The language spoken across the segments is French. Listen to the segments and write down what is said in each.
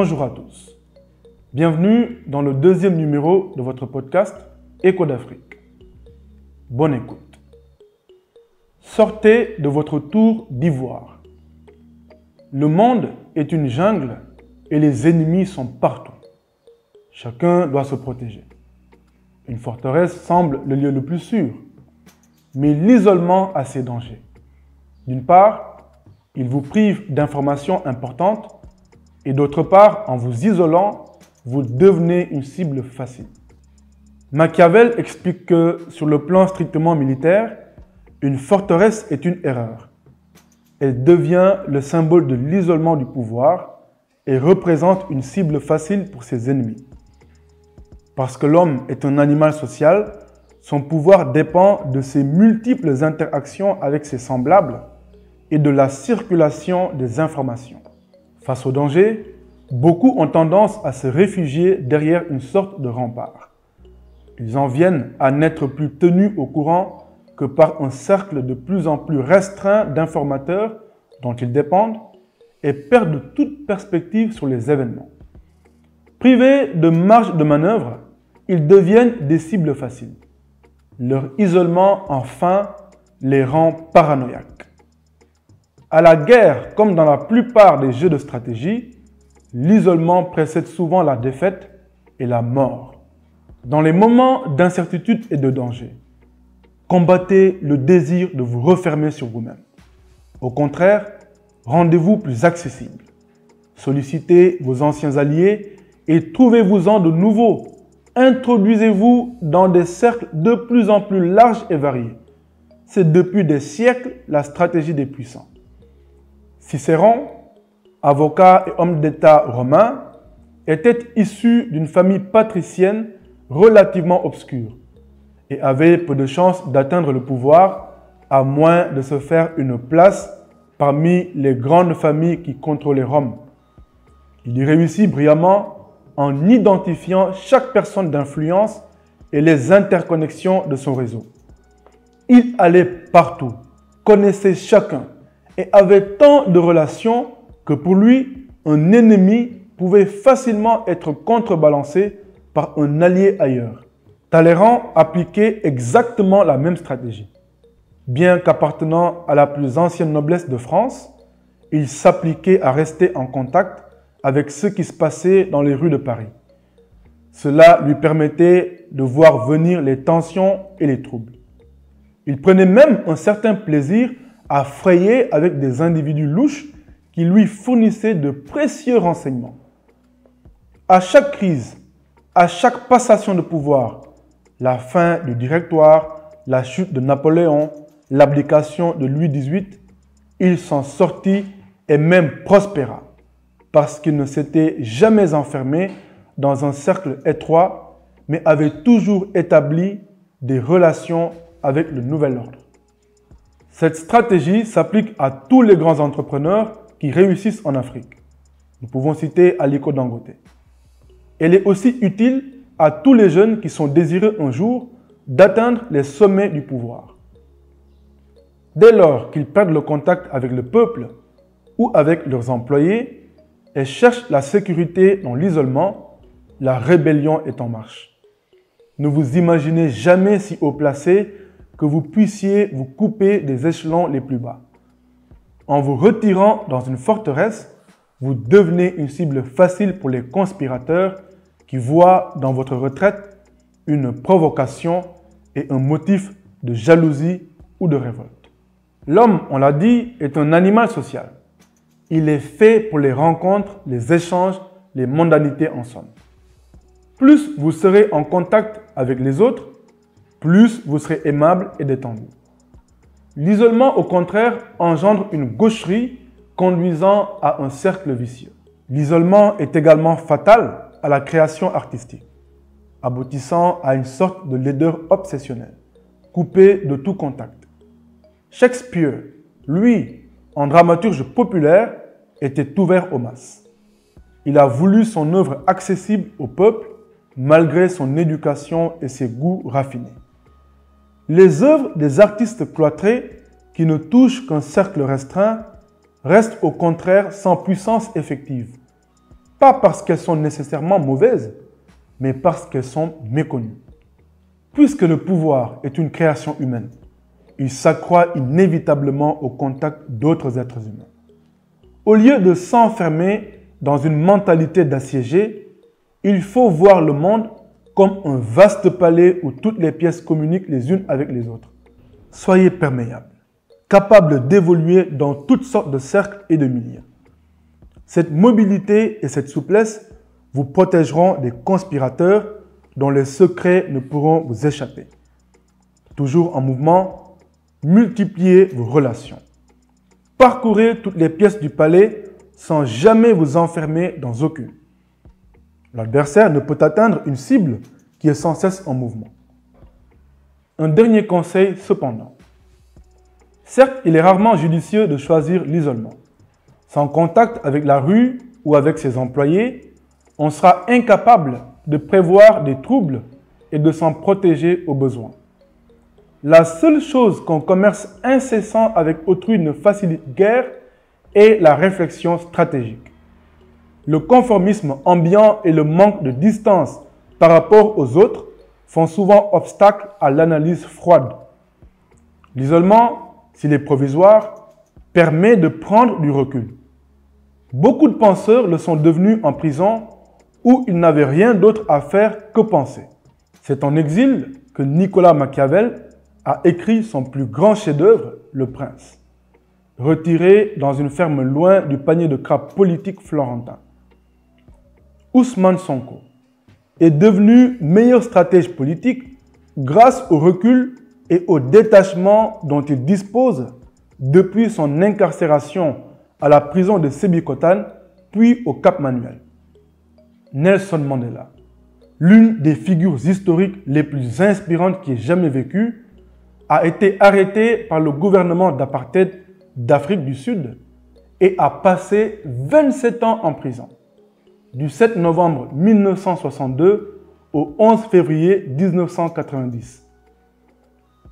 Bonjour à tous. Bienvenue dans le deuxième numéro de votre podcast Écho d'Afrique. Bonne écoute. Sortez de votre tour d'ivoire. Le monde est une jungle et les ennemis sont partout. Chacun doit se protéger. Une forteresse semble le lieu le plus sûr, mais l'isolement a ses dangers. D'une part, il vous prive d'informations importantes et d'autre part, en vous isolant, vous devenez une cible facile. Machiavel explique que, sur le plan strictement militaire, une forteresse est une erreur. Elle devient le symbole de l'isolement du pouvoir et représente une cible facile pour ses ennemis. Parce que l'homme est un animal social, son pouvoir dépend de ses multiples interactions avec ses semblables et de la circulation des informations. Face au danger, beaucoup ont tendance à se réfugier derrière une sorte de rempart. Ils en viennent à n'être plus tenus au courant que par un cercle de plus en plus restreint d'informateurs dont ils dépendent et perdent toute perspective sur les événements. Privés de marge de manœuvre, ils deviennent des cibles faciles. Leur isolement, enfin, les rend paranoïaques. À la guerre, comme dans la plupart des jeux de stratégie, l'isolement précède souvent la défaite et la mort. Dans les moments d'incertitude et de danger, combattez le désir de vous refermer sur vous-même. Au contraire, rendez-vous plus accessible. Sollicitez vos anciens alliés et trouvez-vous-en de nouveaux. Introduisez-vous dans des cercles de plus en plus larges et variés. C'est depuis des siècles la stratégie des puissants. Cicéron, avocat et homme d'État romain, était issu d'une famille patricienne relativement obscure et avait peu de chances d'atteindre le pouvoir à moins de se faire une place parmi les grandes familles qui contrôlaient Rome. Il y réussit brillamment en identifiant chaque personne d'influence et les interconnexions de son réseau. Il allait partout, connaissait chacun et avait tant de relations que pour lui, un ennemi pouvait facilement être contrebalancé par un allié ailleurs. Talleyrand appliquait exactement la même stratégie. Bien qu'appartenant à la plus ancienne noblesse de France, il s'appliquait à rester en contact avec ce qui se passait dans les rues de Paris. Cela lui permettait de voir venir les tensions et les troubles. Il prenait même un certain plaisir à frayer avec des individus louches qui lui fournissaient de précieux renseignements. À chaque crise, à chaque passation de pouvoir, la fin du Directoire, la chute de Napoléon, l'abdication de Louis XVIII, il s'en sortit et même prospéra, parce qu'il ne s'était jamais enfermé dans un cercle étroit, mais avait toujours établi des relations avec le nouvel ordre. Cette stratégie s'applique à tous les grands entrepreneurs qui réussissent en Afrique. Nous pouvons citer Aliko Dangote. Elle est aussi utile à tous les jeunes qui sont désireux un jour d'atteindre les sommets du pouvoir. Dès lors qu'ils perdent le contact avec le peuple ou avec leurs employés et cherchent la sécurité dans l'isolement, la rébellion est en marche. Ne vous imaginez jamais si haut placé que vous puissiez vous couper des échelons les plus bas. En vous retirant dans une forteresse, vous devenez une cible facile pour les conspirateurs qui voient dans votre retraite une provocation et un motif de jalousie ou de révolte. L'homme, on l'a dit, est un animal social. Il est fait pour les rencontres, les échanges, les mondanités en somme. Plus vous serez en contact avec les autres, plus vous serez aimable et détendu. L'isolement, au contraire, engendre une gaucherie conduisant à un cercle vicieux. L'isolement est également fatal à la création artistique, aboutissant à une sorte de laideur obsessionnelle, coupée de tout contact. Shakespeare, lui, en dramaturge populaire, était ouvert aux masses. Il a voulu son œuvre accessible au peuple malgré son éducation et ses goûts raffinés. Les œuvres des artistes cloîtrés qui ne touchent qu'un cercle restreint restent au contraire sans puissance effective. pas parce qu'elles sont nécessairement mauvaises, mais parce qu'elles sont méconnues. Puisque le pouvoir est une création humaine, il s'accroît inévitablement au contact d'autres êtres humains. Au lieu de s'enfermer dans une mentalité d'assiégé, il faut voir le monde comme un vaste palais où toutes les pièces communiquent les unes avec les autres. Soyez perméables, capables d'évoluer dans toutes sortes de cercles et de milieux. Cette mobilité et cette souplesse vous protégeront des conspirateurs dont les secrets ne pourront vous échapper. Toujours en mouvement, multipliez vos relations. Parcourez toutes les pièces du palais sans jamais vous enfermer dans aucune. L'adversaire ne peut atteindre une cible qui est sans cesse en mouvement. Un dernier conseil cependant. Certes, il est rarement judicieux de choisir l'isolement. Sans contact avec la rue ou avec ses employés, on sera incapable de prévoir des troubles et de s'en protéger au besoin. La seule chose qu'un commerce incessant avec autrui ne facilite guère est la réflexion stratégique. Le conformisme ambiant et le manque de distance par rapport aux autres font souvent obstacle à l'analyse froide. L'isolement, s'il est provisoire, permet de prendre du recul. Beaucoup de penseurs le sont devenus en prison où ils n'avaient rien d'autre à faire que penser. C'est en exil que Nicolas Machiavel a écrit son plus grand chef-d'œuvre, Le Prince, retiré dans une ferme loin du panier de crabes politiques florentin. Ousmane Sonko est devenu meilleur stratège politique grâce au recul et au détachement dont il dispose depuis son incarcération à la prison de Sébikotane, puis au Cap Manuel. Nelson Mandela, l'une des figures historiques les plus inspirantes qui ait jamais vécu, a été arrêté par le gouvernement d'apartheid d'Afrique du Sud et a passé 27 ans en prison, du 7 novembre 1962 au 11 février 1990.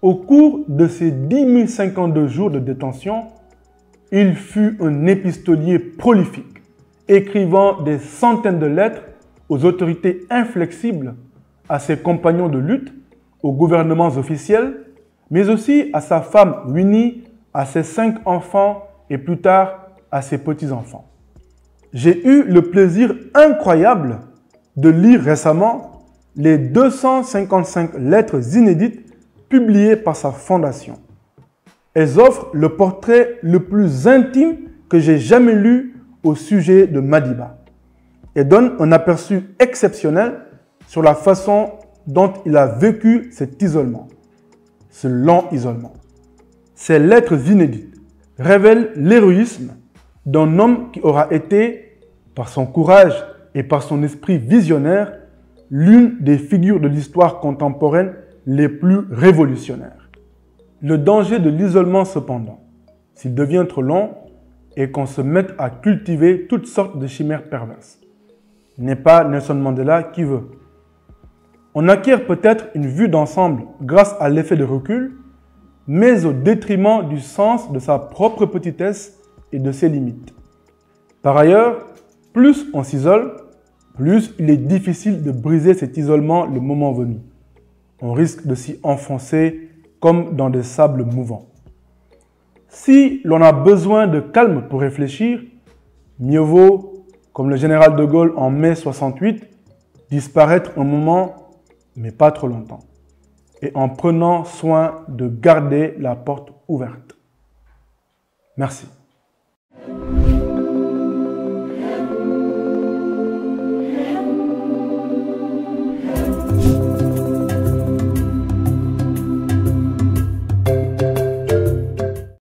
Au cours de ces 10 052 jours de détention, il fut un épistolier prolifique, écrivant des centaines de lettres aux autorités inflexibles, à ses compagnons de lutte, aux gouvernements officiels, mais aussi à sa femme Winnie, à ses 5 enfants et plus tard à ses petits-enfants. J'ai eu le plaisir incroyable de lire récemment les 255 lettres inédites publiées par sa fondation. Elles offrent le portrait le plus intime que j'ai jamais lu au sujet de Madiba et donnent un aperçu exceptionnel sur la façon dont il a vécu cet isolement, ce long isolement. Ces lettres inédites révèlent l'héroïsme d'un homme qui aura été, par son courage et par son esprit visionnaire, l'une des figures de l'histoire contemporaine les plus révolutionnaires. Le danger de l'isolement cependant, s'il devient trop long, est qu'on se mette à cultiver toutes sortes de chimères perverses. N'est pas Nelson Mandela qui veut. On acquiert peut-être une vue d'ensemble grâce à l'effet de recul, mais au détriment du sens de sa propre petitesse et de ses limites. Par ailleurs, plus on s'isole, plus il est difficile de briser cet isolement le moment venu. On risque de s'y enfoncer comme dans des sables mouvants. Si l'on a besoin de calme pour réfléchir, mieux vaut, comme le général de Gaulle en mai 68, disparaître un moment, mais pas trop longtemps, et en prenant soin de garder la porte ouverte. Merci.